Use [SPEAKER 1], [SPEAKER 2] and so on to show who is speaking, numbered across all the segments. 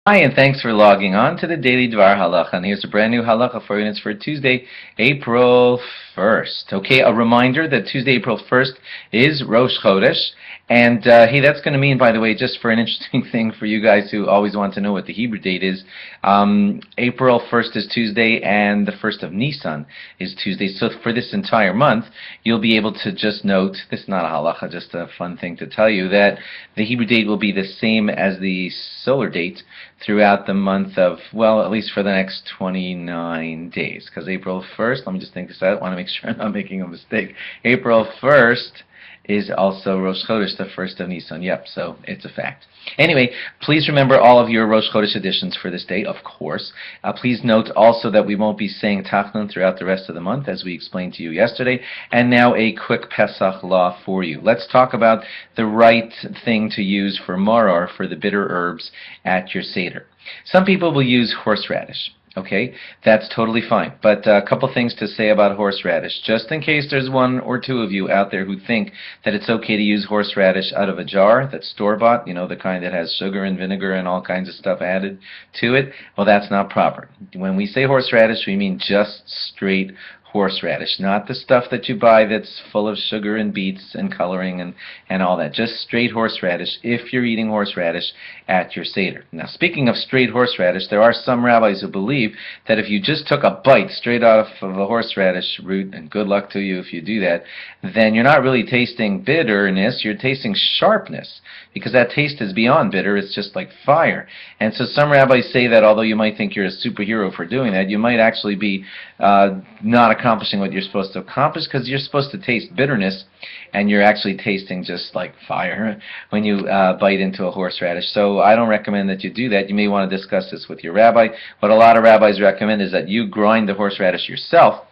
[SPEAKER 1] Hi, and thanks for logging on to the Daily DVAR halacha. And here's a brand new halacha for you, and it's for Tuesday, April 1st. Okay, a reminder that Tuesday, April 1st is Rosh Chodesh. And hey, that's going to mean, by the way, just for an interesting thing for you guys who always want to know what the Hebrew date is, April 1st is Tuesday, and the 1st of Nisan is Tuesday. So for this entire month, you'll be able to just note, this is not a halacha, just a fun thing to tell you, that the Hebrew date will be the same as the solar date throughout the month of, well, at least for the next 29 days. Because April 1st, let me just think this out, I want to make sure I'm not making a mistake. April 1st is also Rosh Chodesh, the 1st of Nisan. Yep, so it's a fact. Anyway, please remember all of your Rosh Chodesh editions for this day, of course. Please note also that we won't be saying Tachnun throughout the rest of the month, as we explained to you yesterday. And now a quick Pesach law for you. Let's talk about the right thing to use for Maror, for the bitter herbs at your Seder. Some people will use horseradish. Okay, that's totally fine. But a couple things to say about horseradish. Just in case there's one or two of you out there who think that it's okay to use horseradish out of a jar that's store-bought, you know, the kind that has sugar and vinegar and all kinds of stuff added to it, well, that's not proper. When we say horseradish, we mean just straight horseradish, not the stuff that you buy that's full of sugar and beets and coloring and all that. Just straight horseradish if you're eating horseradish at your Seder. Now, speaking of straight horseradish, there are some rabbis who believe that if you just took a bite straight off of a horseradish root, and good luck to you if you do that, then you're not really tasting bitterness, you're tasting sharpness, because that taste is beyond bitter, it's just like fire. And so some rabbis say that although you might think you're a superhero for doing that, you might actually be not accomplishing what you're supposed to accomplish, because you're supposed to taste bitterness, and you're actually tasting just like fire when you bite into a horseradish. So I don't recommend that you do that. You may want to discuss this with your rabbi. What a lot of rabbis recommend is that you grind the horseradish yourself,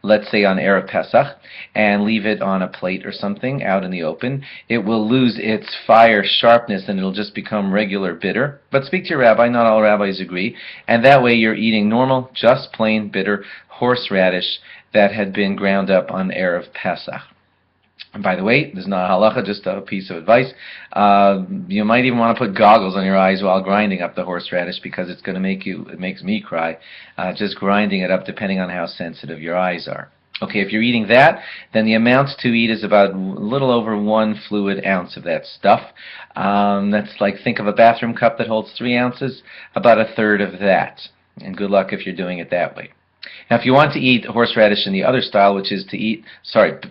[SPEAKER 1] let's say on Erev Pesach, and leave it on a plate or something out in the open. It will lose its fire sharpness and it'll just become regular bitter. But speak to your rabbi, not all rabbis agree, and that way you're eating normal, just plain bitter horseradish that had been ground up on Erev Pesach. And by the way, this is not a halacha, just a piece of advice. You might even want to put goggles on your eyes while grinding up the horseradish, because it's going to it makes me cry, just grinding it up depending on how sensitive your eyes are. Okay, if you're eating that, then the amount to eat is about a little over 1 fluid ounce of that stuff. That's like, think of a bathroom cup that holds 3 ounces, about a third of that. And good luck if you're doing it that way. Now, if you want to eat horseradish in the other style, which is to eat,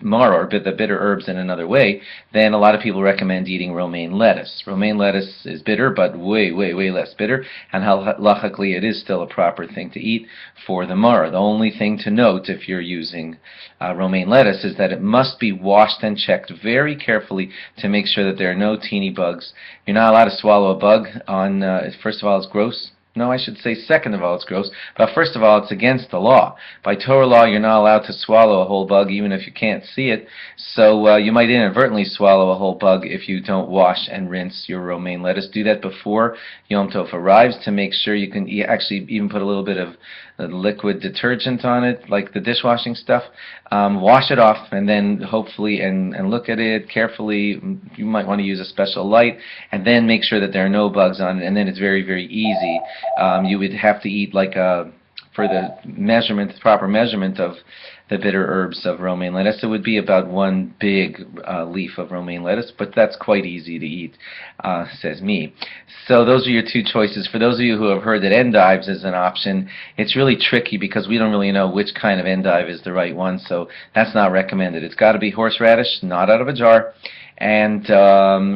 [SPEAKER 1] maror, the bitter herbs, in another way, then a lot of people recommend eating romaine lettuce. Romaine lettuce is bitter, but way, way, way less bitter, and halachically it is still a proper thing to eat for the maror. The only thing to note if you're using romaine lettuce is that it must be washed and checked very carefully to make sure that there are no teeny bugs. You're not allowed to swallow a bug on, first of all, it's gross. No, I should say second of all, it's gross. But first of all, it's against the law. By Torah law, you're not allowed to swallow a whole bug, even if you can't see it. So you might inadvertently swallow a whole bug if you don't wash and rinse your romaine lettuce. Do that before Yom Tov arrives to make sure you can actually even put a little bit of liquid detergent on it, like the dishwashing stuff. Wash it off, and then hopefully, and look at it carefully. You might want to use a special light, and then make sure that there are no bugs on it, and then it's very, very easy. You would have to eat like for the measurement, the proper measurement of the bitter herbs of romaine lettuce, it would be about 1 big leaf of romaine lettuce, but that's quite easy to eat, says me. So those are your two choices. For those of you who have heard that endives is an option, it's really tricky because we don't really know which kind of endive is the right one, so that's not recommended. It's got to be horseradish, not out of a jar, and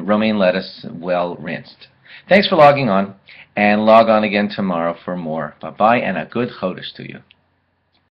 [SPEAKER 1] romaine lettuce, well rinsed. Thanks for logging on, and log on again tomorrow for more. Bye-bye, and a good Chodesh to you.